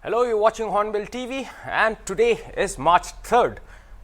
Hello, you're watching Hornbill TV, and today is March 3rd,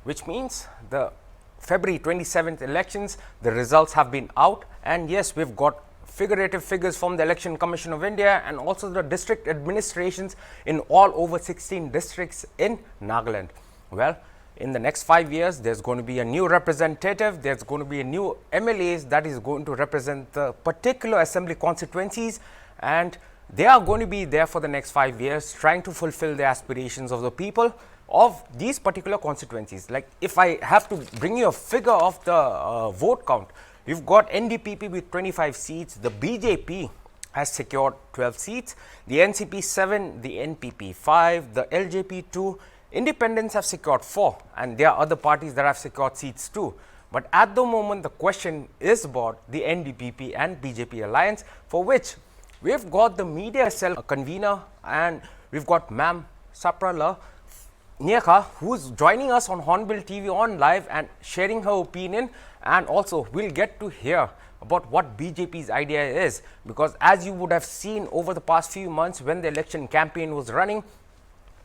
which means the February 27th elections. The results have been out, and yes, we've got figurative figures from the Election Commission of India and also the district administrations in all over 16 districts in Nagaland. Well, in the next 5 years, there's going to be a new representative, there's going to be a new MLAs that is going to represent the particular assembly constituencies, and they are going to be there for the next 5 years trying to fulfill the aspirations of the people of these particular constituencies. Like if I have to bring you a figure of the vote count, you've got Ndpp with 25 seats, the BJP has secured 12 seats, the NCP 7, the NPP 5, the LJP 2, independents have secured 4, and there are other parties that have secured seats too. But at the moment, the question is about the Ndpp and BJP alliance, for which we've got the media cell convener, and we've got Ma'am Sapralü, Nyekha, who's joining us on Hornbill TV on live and sharing her opinion, and also we'll get to hear about what BJP's idea is, because as you would have seen over the past few months when the election campaign was running,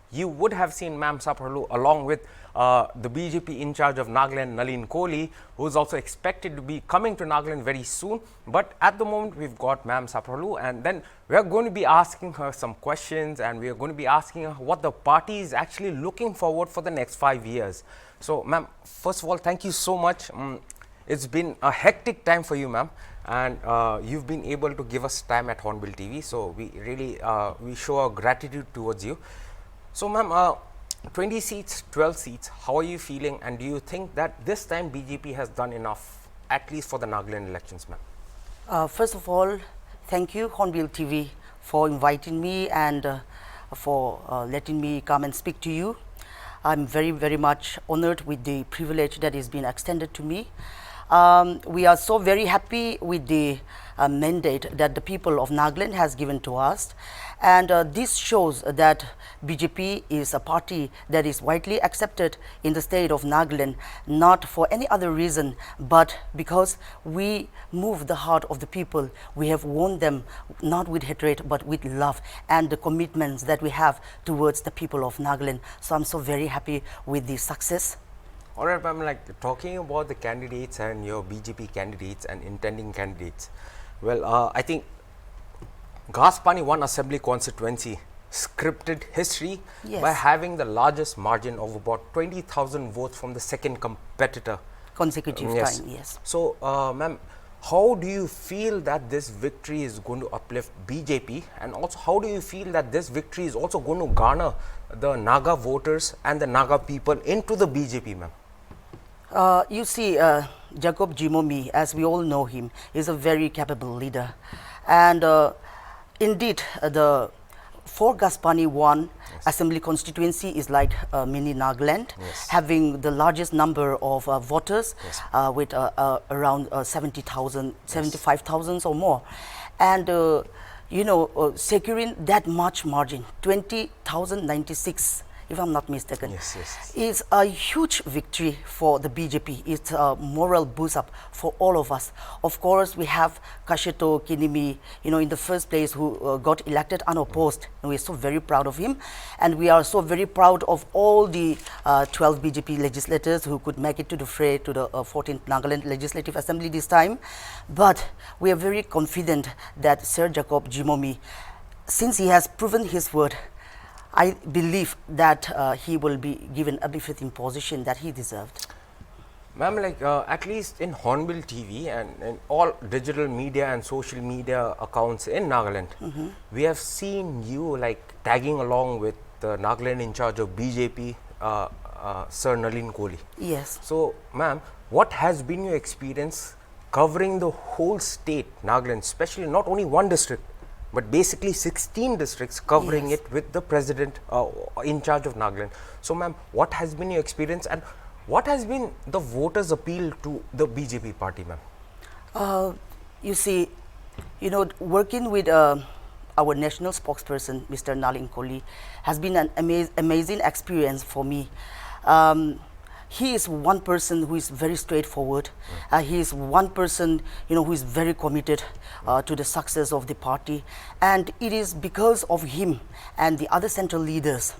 you would have seen Ma'am Sapralü along with the BJP in charge of Nagaland, Nalin Kohli, who is also expected to be coming to Nagaland very soon. But at the moment, we've got Ma'am Sapralü, and then we are going to be asking her some questions, and we are going to be asking her what the party is actually looking forward for the next 5 years. So, Ma'am, first of all, thank you so much. It's been a hectic time for you, Ma'am, and you've been able to give us time at Hornbill TV. So, we really we show our gratitude towards you. So, Ma'am, 20 seats, 12 seats, how are you feeling, and do you think that this time BJP has done enough, at least for the Nagaland elections, ma'am? First of all, thank you, Hornbill TV, for inviting me and for letting me come and speak to you. I'm very, very much honored with the privilege that is being extended to me. We are so very happy with the mandate that the people of Nagaland has given to us, and this shows that BJP is a party that is widely accepted in the state of Nagaland, not for any other reason, but because we move the heart of the people. We have won them not with hatred but with love and the commitments that we have towards the people of Nagaland. So I'm so very happy with the success. All right, ma'am, like talking about the candidates and your BJP candidates and intending candidates. Well, I think Gaspani won assembly constituency scripted history by having the largest margin of about 20,000 votes from the second competitor. Consecutive time, yes. So, ma'am, how do you feel that this victory is going to uplift BJP, and also how do you feel that this victory is also going to garner the Naga voters and the Naga people into the BJP, ma'am? You see, Jacob Jimomi, as we all know him, is a very capable leader. And indeed, for Gaspani 1 assembly constituency is like mini Nagaland, having the largest number of voters with around 70,000, 75,000 or more. And you know, securing that much margin, 20,096, if I'm not mistaken, is a huge victory for the BJP. It's a moral boost up for all of us. Of course, we have Kasheto Kinimi, you know, in the first place, who got elected unopposed, and we're so very proud of him. And we are so very proud of all the 12 BJP legislators who could make it to the fray to the 14th Nagaland Legislative Assembly this time. But we are very confident that Sir Jacob Jimomi, since he has proven his word, I believe that he will be given a befitting position that he deserved. Ma'am, like at least in Hornbill TV and all digital media and social media accounts in Nagaland, we have seen you like tagging along with the Nagaland in charge of BJP, Sir Nalin Kohli. Yes. So, ma'am, what has been your experience covering the whole state, Nagaland, especially not only one district, but basically 16 districts, covering it with the president in charge of Nagaland. So, ma'am, what has been your experience, and what has been the voters' appeal to the BJP party, ma'am? You see, you know, working with our national spokesperson, Mr. Nalin Kohli, has been an amazing experience for me. he is one person who is very straightforward. He is one person, who is very committed to the success of the party. And it is because of him and the other central leaders,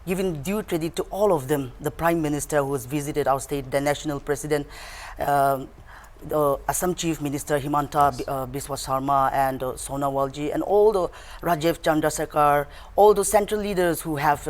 giving due credit to all of them, the Prime Minister who has visited our state, the National President, the Assam Chief Minister Himanta Biswa Sharma and Sonawalji, and all the Rajiv Chandrasekhar, all the central leaders who have,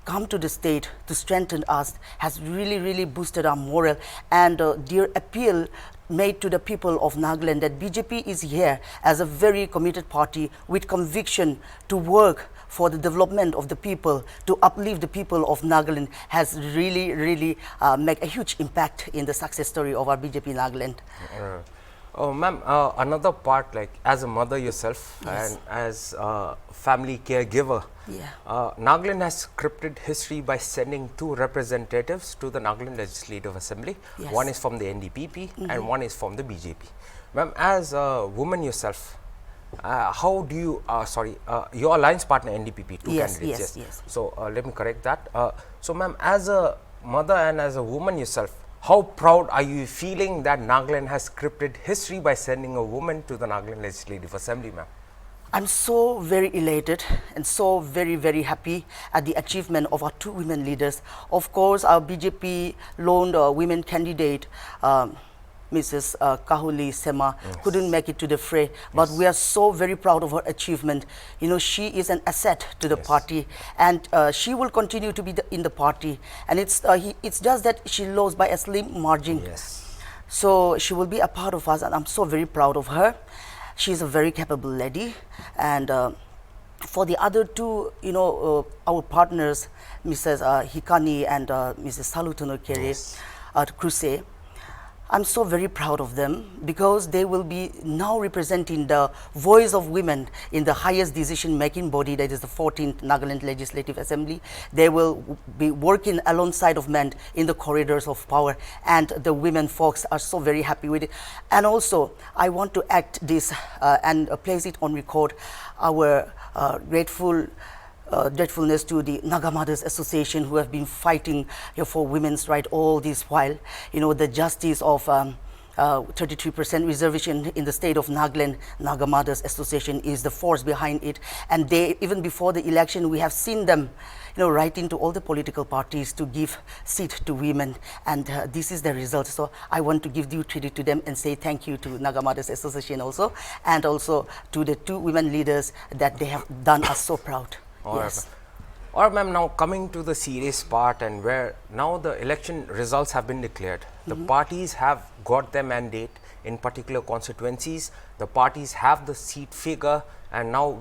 come to the state to strengthen us, has really boosted our morale. And their appeal made to the people of Nagaland that BJP is here as a very committed party with conviction to work for the development of the people, to uplift the people of Nagaland, has really made a huge impact in the success story of our BJP Nagaland. Oh, ma'am, another part, like as a mother yourself, Yes. and as a family caregiver, Nagaland has scripted history by sending 2 representatives to the Nagaland Legislative Assembly. Yes. One is from the Ndpp and one is from the BJP. Ma'am, as a woman yourself, how do you, your alliance partner Ndpp, 2 Yes, candidates. yes. So let me correct that. So ma'am, as a mother and as a woman yourself, how proud are you feeling that Nagaland has scripted history by sending a woman to the Nagaland Legislative Assembly, ma'am? I'm so very elated and so very happy at the achievement of our 2 women leaders. Of course, our BJP lone women candidate, Mrs. Kahuli Sema, couldn't make it to the fray, but we are so very proud of her achievement. She is an asset to the party, and she will continue to be in the party. And it's just that she lost by a slim margin. Yes. So she will be a part of us, and I'm so very proud of her. She's a very capable lady. And for the other 2, our partners, Mrs. Hikani and Mrs. Salutono Kere Kruse, I'm so very proud of them because they will be now representing the voice of women in the highest decision-making body, that is the 14th Nagaland Legislative Assembly. They will be working alongside of men in the corridors of power, and the women folks are so very happy with it. And also, I want to act this and place it on record, our gratefulness to the Naga Mothers Association, who have been fighting for women's rights all this while. The justice of 33% reservation in the state of Nagaland, Naga Mothers Association is the force behind it. And they, even before the election, we have seen them writing to all the political parties to give seat to women, and this is the result. So I want to give due credit to them and say thank you to Naga Mothers Association also, and also to the 2 women leaders that they have done us so proud. Yes. All right, ma'am, now coming to the serious part, and where now the election results have been declared. The parties have got their mandate in particular constituencies. The parties have the seat figure, and now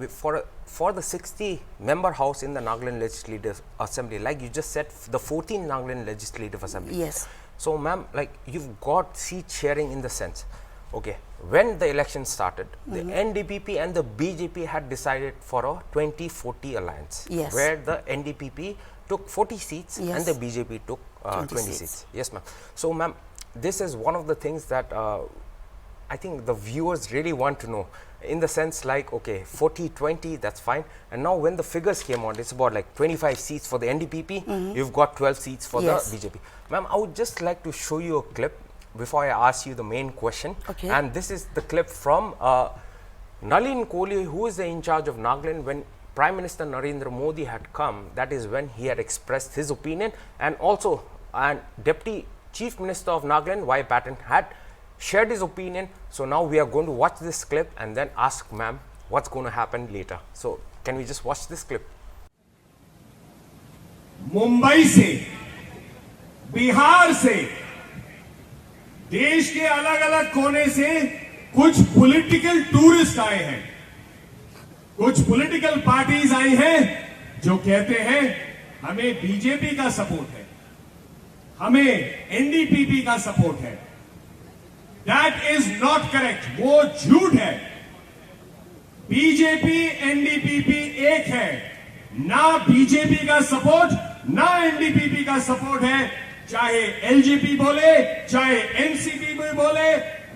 for the 60-member house in the Nagaland Legislative Assembly, like you just said, the 14th Nagaland Legislative Assembly. Yes. So, ma'am, like you've got seat sharing in the sense, okay, when the election started, the Ndpp and the BJP had decided for a 2040 alliance, Yes. where the Ndpp took 40 seats and the BJP took 20 seats. Yes, ma'am. So, ma'am, this is one of the things that I think the viewers really want to know, in the sense like, okay, 40-20, that's fine. And now when the figures came out, it's about like 25 seats for the Ndpp, you've got 12 seats for the BJP. Ma'am, I would just like to show you a clip before I ask you the main question. Okay. And this is the clip from Nalin Kohli, who is in charge of Nagaland when Prime Minister Narendra Modi had come. That is when he had expressed his opinion, and also Deputy Chief Minister of Nagaland, Y. Patton, had shared his opinion. So now we are going to watch this clip and then ask ma'am what's going to happen later. So can we just watch this clip? Mumbai से, बिहार से, देश के अलग अलग कोने से कुछ political tourist आए हैं, कुछ पॉलिटिकल पार्टीज आई हैं जो कहते हैं हमें बीजेपी का सपोर्ट है, हमें एनडीपीपी का सपोर्ट है. That is not correct. वो झूठ है. बीजेपी एनडीपीपी एक है. ना बीजेपी का सपोर्ट ना एनडीपीपी का सपोर्ट है. चाहे एलजेपी बोले, चाहे एनसीपी बोले,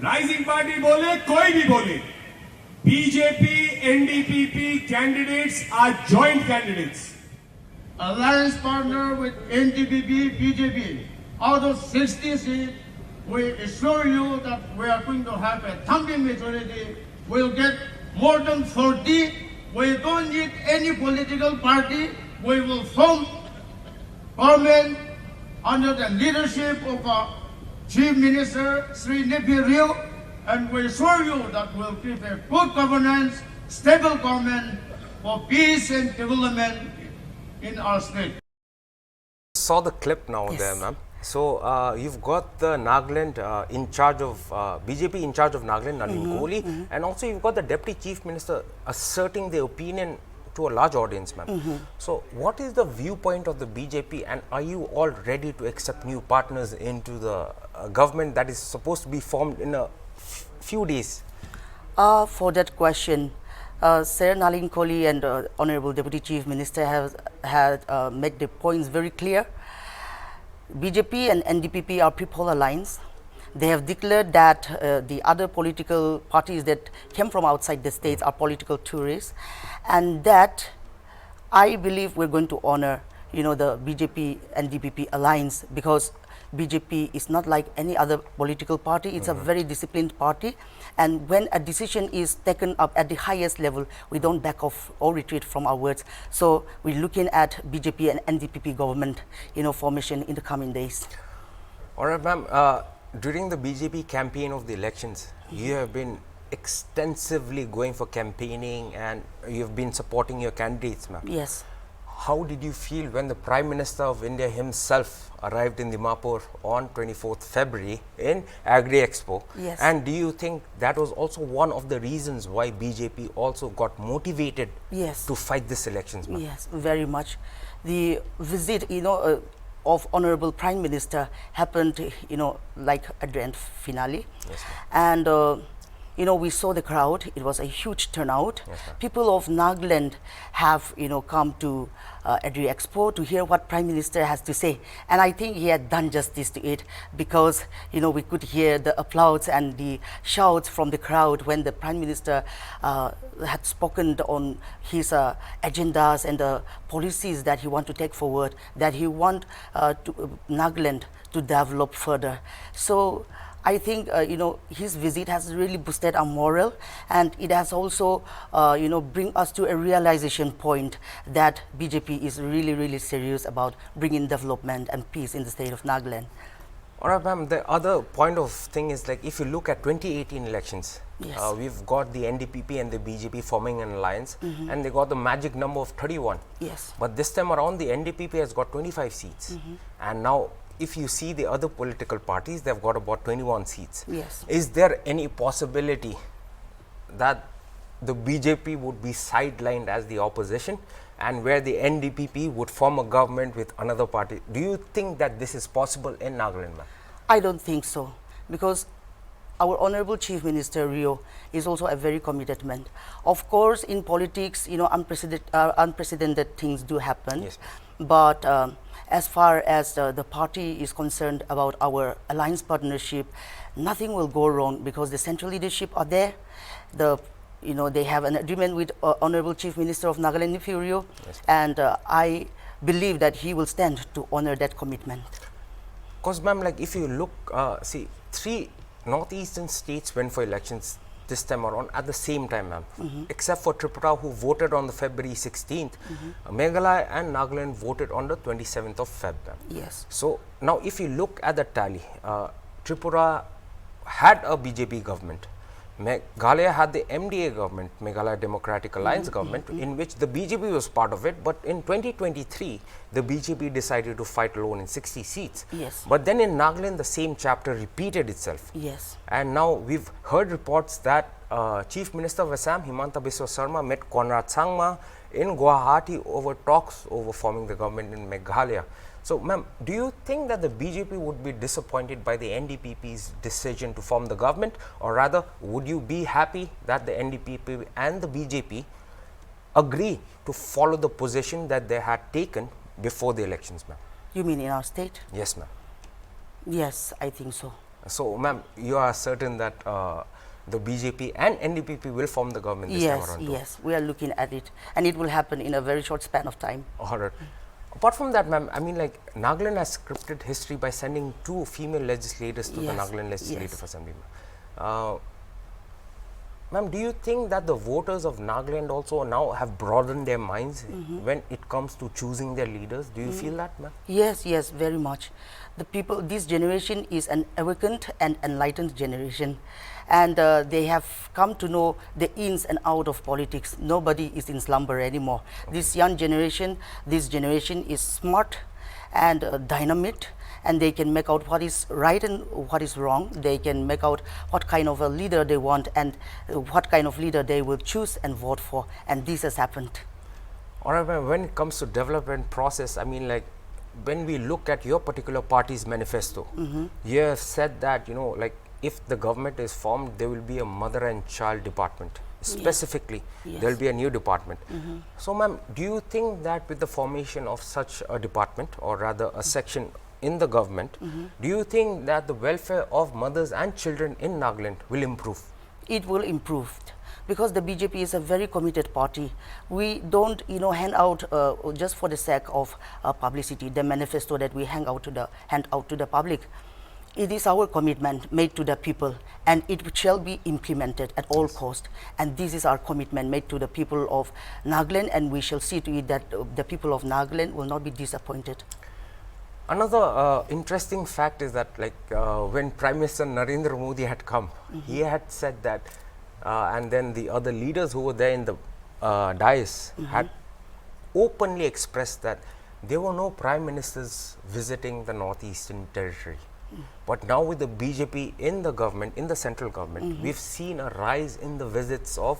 राइजिंग पार्टी बोले, कोई भी बोले, BJP NDPP candidates are joint candidates. alliance partner with Ndpp, BJP. Out of 60 seats, we assure you that we are going to have a thumping majority. We'll get more than 40. We don't need any political party. We will form government under the leadership of our Chief Minister, Sri Ndpp, and we assure you that we'll keep a good governance, stable government for peace and development in our state. Saw the clip now there, ma'am. So you've got the Nagaland in charge of BJP in charge of Nagaland, Nalin Kohli, and also you've got the Deputy Chief Minister asserting their opinion to a large audience, ma'am. So what is the viewpoint of the BJP, and are you all ready to accept new partners into the government that is supposed to be formed in a few days? For that question, Sir Nalin Kohli and Honorable Deputy Chief Minister have made the points very clear. BJP and Ndpp are people alliance. They have declared that the other political parties that came from outside the states are political tourists, and that I believe we're going to honor, the BJP and Ndpp alliance, because BJP is not like any other political party. It's a very disciplined party, and when a decision is taken up at the highest level, we don't back off or retreat from our words. So we're looking at BJP and Ndpp government, formation in the coming days. All right, ma'am. During the BJP campaign of the elections, you have been extensively going for campaigning and you've been supporting your candidates, ma'am. Yes. How did you feel when the Prime Minister of India himself arrived in Dimapur on 24th February in Agri Expo? Yes. And do you think that was also one of the reasons why BJP also got motivated to fight this elections, ma'am? Yes, very much. The visit, of Honorable Prime Minister happened, like at the end finale. Yes, and, we saw the crowd. It was a huge turnout. Yes, people of Nagaland have, come to Agri Expo to hear what Prime Minister has to say. And I think he had done justice to it because, we could hear the applause and the shouts from the crowd when the Prime Minister had spoken on his agendas and the policies that he want to take forward, that he want Nagaland to develop further. So I think, his visit has really boosted our morale, and it has also, bring us to a realization point that BJP is really, really serious about bringing development and peace in the state of Nagaland. All right, ma'am. The other point of thing is, like, if you look at 2018 elections, Yes. we've got the Ndpp and the BJP forming an alliance, and they got the magic number of 31. Yes. But this time around, the Ndpp has got 25 seats. And now, if you see the other political parties, they've got about 21 seats. Yes. Is there any possibility that the BJP would be sidelined as the opposition and where the Ndpp would form a government with another party? Do you think that this is possible in Nagaland, ma'am? I don't think so, because our Honorable Chief Minister Rio is also a very committed man. Of course, in politics, unprecedented things do happen. Yes. But as far as the party is concerned about our alliance partnership, nothing will go wrong because the central leadership are there. They have an agreement with Honorable Chief Minister of Nagaland, Rio, Yes. and I believe that he will stand to honor that commitment. Because, ma'am, like, if you look, see, 3 northeastern states went for elections this time around at the same time, ma'am. Except for Tripura, who voted on the February 16th. Meghalaya and Nagaland voted on the 27th of Feb, ma'am. Yes. So now, if you look at the tally, Tripura had a BJP government. Meghalaya had the MDA government, Meghalaya Democratic Alliance government, in which the BJP was part of it. But in 2023, the BJP decided to fight alone in 60 seats. Yes. But then in Nagaland, the same chapter repeated itself. Yes. And now we've heard reports that Chief Minister of Assam, Himanta Biswa Sarma, met Conrad Sangma in Guwahati over talks over forming the government in Meghalaya. So, ma'am, do you think that the BJP would be disappointed by the NDPP's decision to form the government, or rather, would you be happy that the NDPP and the BJP agree to follow the position that they had taken before the elections, ma'am? You mean in our state? Yes, ma'am. Yes, I think so. So, ma'am, you are certain that the BJP and NDPP will form the government this time around? Yes, we are looking at it, and it will happen in a very short span of time. All right. Apart from that, ma'am, I mean, like, Nagaland has scripted history by sending 2 female legislators to the Yes, Nagaland Legislative yes. Assembly. Ma'am, do you think that the voters of Nagaland also now have broadened their minds when it comes to choosing their leaders? Do you feel that, ma'am? Yes, yes, very much. The people, this generation is an awakened and enlightened generation, and they have come to know the ins and out of politics. Nobody is in slumber anymore. This young generation, this generation is smart and dynamic, and they can make out what is right and what is wrong. They can make out what kind of a leader they want and what kind of leader they will choose and vote for, and this has happened. All right, ma'am, when it comes to development process, I mean, like, when we look at your particular party's manifesto, you have said that, you know, like, if the government is formed, there will be a mother and child department. Specifically, Yes. there will be a new department. So, ma'am, do you think that with the formation of such a department, or rather a section in the government, do you think that the welfare of mothers and children in Nagaland will improve? It will improve, because the BJP is a very committed party. We don't, you know, hand out just for the sake of publicity the manifesto that we hand out to the public. It is our commitment made to the people, and it shall be implemented at all cost. And this is our commitment made to the people of Nagaland, and we shall see to it that the people of Nagaland will not be disappointed. Another interesting fact is that, like, when Prime Minister Narendra Modi had come, he had said that, and then the other leaders who were there in the dais had openly expressed that there were no prime ministers visiting the Northeastern Territory. But now with the BJP in the government, in the central government, we've seen a rise in the visits of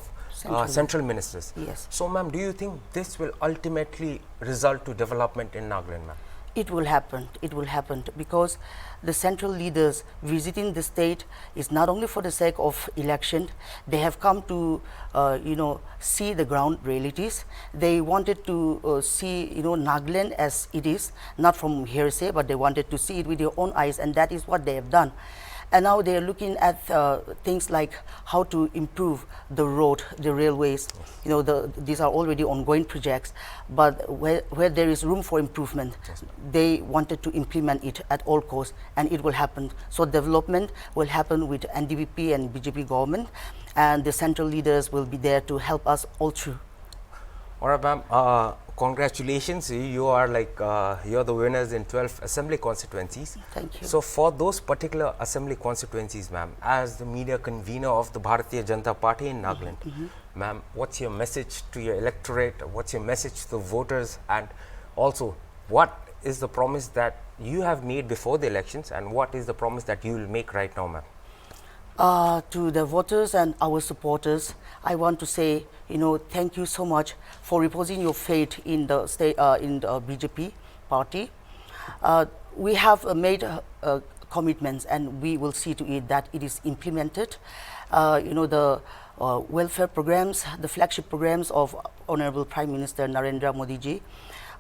central ministers. Yes. So, ma'am, do you think this will ultimately result to development in Nagaland, ma'am? It will happen. It will happen because the central leaders visiting the state is not only for the sake of election. They have come to, you know, see the ground realities. They wanted to see, you know, Nagaland as it is, not from hearsay, but they wanted to see it with their own eyes, and that is what they have done. And now they are looking at things like how to improve the road, the railways. You know, these are already ongoing projects, but where there is room for improvement, they wanted to implement it at all costs, and it will happen. So development will happen with Ndpp and BJP government, and the central leaders will be there to help us all through. All right, ma'am. Congratulations. You are like, you're the winners in 12 assembly constituencies. Thank you. So for those particular assembly constituencies, ma'am, as the media convener of the Bharatiya Janata Party in Nagaland, ma'am, what's your message to your electorate? What's your message to the voters? And also, what is the promise that you have made before the elections, and what is the promise that you will make right now, ma'am? To the voters and our supporters, I want to say, you know, thank you so much for reposing your faith in the state, in the BJP party. We have made commitments, and we will see to it that it is implemented. You know, the welfare programs, the flagship programs of Honorable Prime Minister Narendra Modi ji,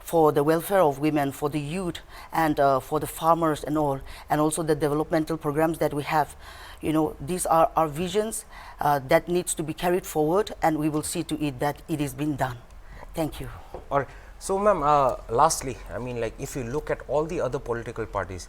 for the welfare of women, for the youth, and for the farmers and all, and also the developmental programs that we have. You know, these are our visions that needs to be carried forward, and we will see to it that it is being done. Thank you. All right. So, ma'am, lastly, I mean, like, if you look at all the other political parties,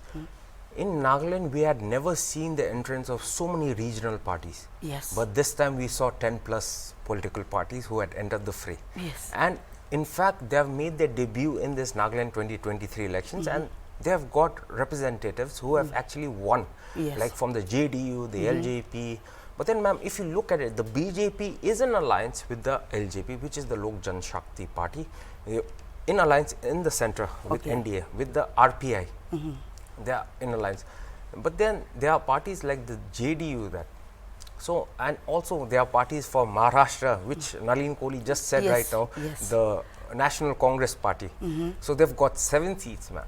in Nagaland, we had never seen the entrance of so many regional parties. Yes. But this time we saw 10 plus political parties who had entered the fray. Yes. And in fact, they have made their debut in this Nagaland 2023 elections, and they have got representatives who have actually won, Yes. like from the JDU, the LJP. But then, ma'am, if you look at it, the BJP is in alliance with the LJP, which is the Lok Jan Shakti party, in alliance in the center with NDA, with the RPI. They are in alliance. But then there are parties like the JDU that. So, and also there are parties for Maharashtra, which Nalin Kohli just said right now, the National Congress Party. So they've got 7 seats, ma'am.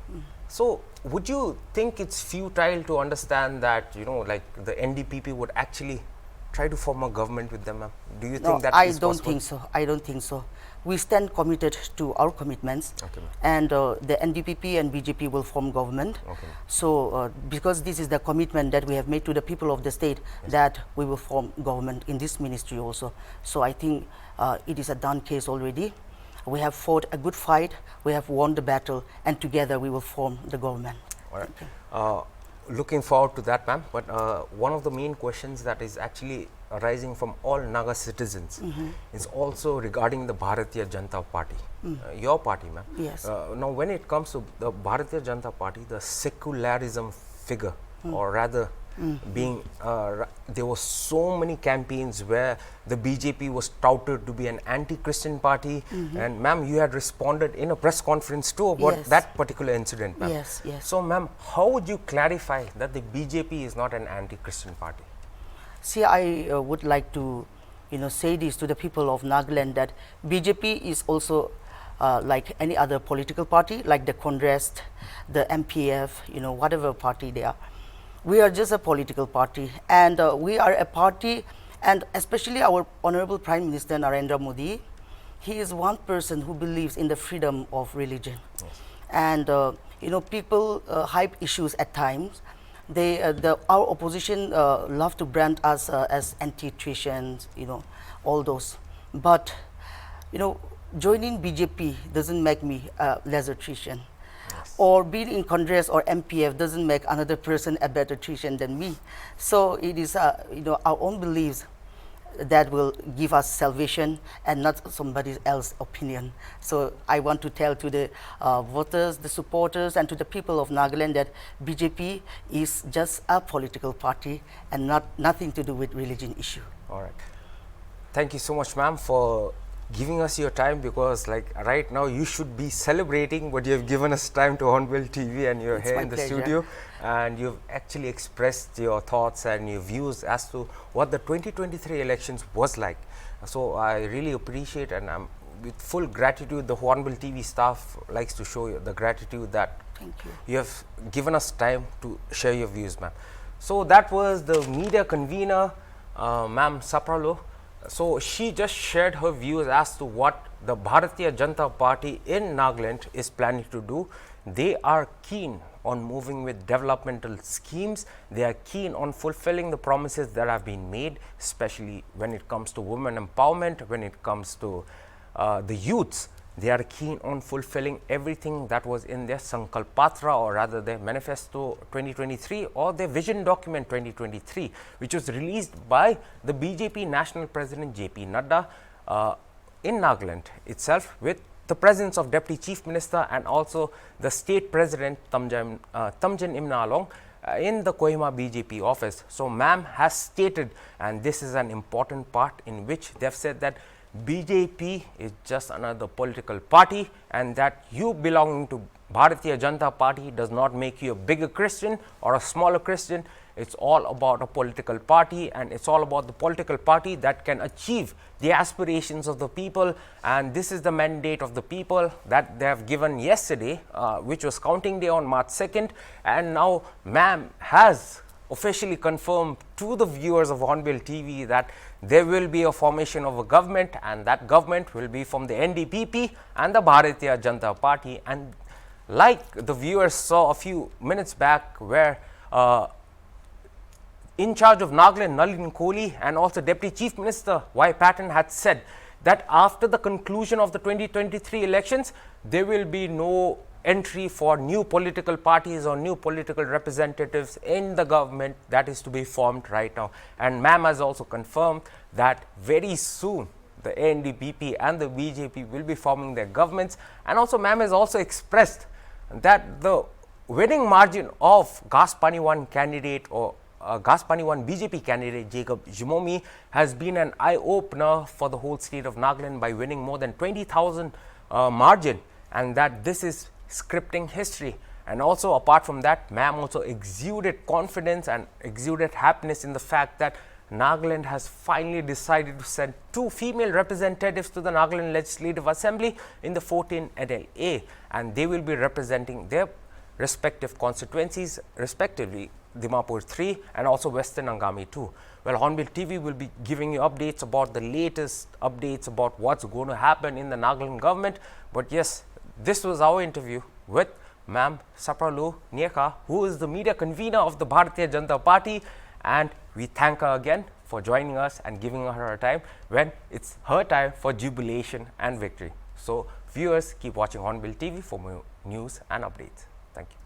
So would you think it's futile to understand that, you know, like the NDPP would actually try to form a government with them, ma'am? Do you think that is possible? I don't think so. I don't think so. We stand committed to our commitments, and the NDPP and BJP will form government. So, because this is the commitment that we have made to the people of the state, that we will form government in this ministry also. So, I think it is a done case already. We have fought a good fight, we have won the battle, and together we will form the government. All right. Looking forward to that, ma'am. But one of the main questions that is actually arising from all Naga citizens is also regarding the Bharatiya Janata Party, your party, ma'am. Yes. Now, when it comes to the Bharatiya Janata Party, the secularism figure, or rather, being there were so many campaigns where the BJP was touted to be an anti-Christian party, and ma'am, you had responded in a press conference too about Yes. that particular incident, ma'am. Yes, yes. So, ma'am, how would you clarify that the BJP is not an anti-Christian party? See, I would like to, say this to the people of Nagaland, that BJP is also like any other political party, like the Congress, the MPF, whatever party they are. We are just a political party, and we are a party, and especially our Honorable Prime Minister Narendra Modi, he is one person who believes in the freedom of religion. Yes. And people hype issues at times. Our opposition love to brand us as anti-Christians, all those. But joining BJP doesn't make me a lesser Christian. Or being in Congress or MPF doesn't make another person a better Christian than me. So it is our own beliefs that will give us salvation, and not somebody else's opinion. So I want to tell to the voters, the supporters, and to the people of Nagaland that BJP is just a political party and nothing to do with religion issue. All right. Thank you so much, ma'am, for giving us your time, because like right now you should be celebrating, but you have given us time to Hornbill TV, and you're It's here my in the pleasure. studio, and you've actually expressed your thoughts and your views as to what the 2023 elections was like. So I really appreciate, and I'm with full gratitude, the Hornbill TV staff likes to show you the gratitude that Thank you. you have given us time to share your views, ma'am. So that was the media convener, ma'am Sapralü. So she just shared her views as to what the Bharatiya Janata Party in Nagaland is planning to do. They are keen on moving with developmental schemes. They are keen on fulfilling the promises that have been made, especially when it comes to women empowerment, when it comes to the youths. They are keen on fulfilling everything that was in their Sankalpatra, or rather their Manifesto 2023 or their Vision Document 2023, which was released by the BJP National President JP Nadda in Nagaland itself, with the presence of Deputy Chief Minister and also the State President Tamjan Imnalong in the Kohima BJP office. So, ma'am has stated, and this is an important part in which they have said that BJP is just another political party, and that you belonging to Bharatiya Janata Party does not make you a bigger Christian or a smaller Christian. It's all about a political party, and it's all about the political party that can achieve the aspirations of the people. And this is the mandate of the people that they have given yesterday, which was counting day on March 2nd. And now ma'am has officially confirmed to the viewers of Hornbill TV that there will be a formation of a government, and that government will be from the Ndpp and the Bharatiya Janata Party. And like the viewers saw a few minutes back, where in charge of Nagaland, Nalin Kohli, and also Deputy Chief Minister Y. Patton had said that after the conclusion of the 2023 elections, there will be no entry for new political parties or new political representatives in the government that is to be formed right now. And ma'am has also confirmed that very soon the NDPP and the BJP will be forming their governments. And also ma'am has also expressed that the winning margin of Gaspani 1 candidate, or Gaspani 1 BJP candidate Jacob Jimomi, has been an eye-opener for the whole state of Nagaland by winning more than 20,000 margin, and that this is scripting history. And also apart from that, ma'am also exuded confidence and exuded happiness in the fact that Nagaland has finally decided to send 2 female representatives to the Nagaland Legislative Assembly in the 14 NLA, and they will be representing their respective constituencies, respectively Dimapur 3 and also Western Angami 2. Well, Hornbill TV will be giving you updates about the latest updates about what's going to happen in the Nagaland government. But yes, this was our interview with ma'am Sapralü Nyekha, who is the media convener of the Bharatiya Janata Party, and we thank her again for joining us and giving her time when it's her time for jubilation and victory. So viewers, keep watching Hornbill TV for more news and updates. Thank you.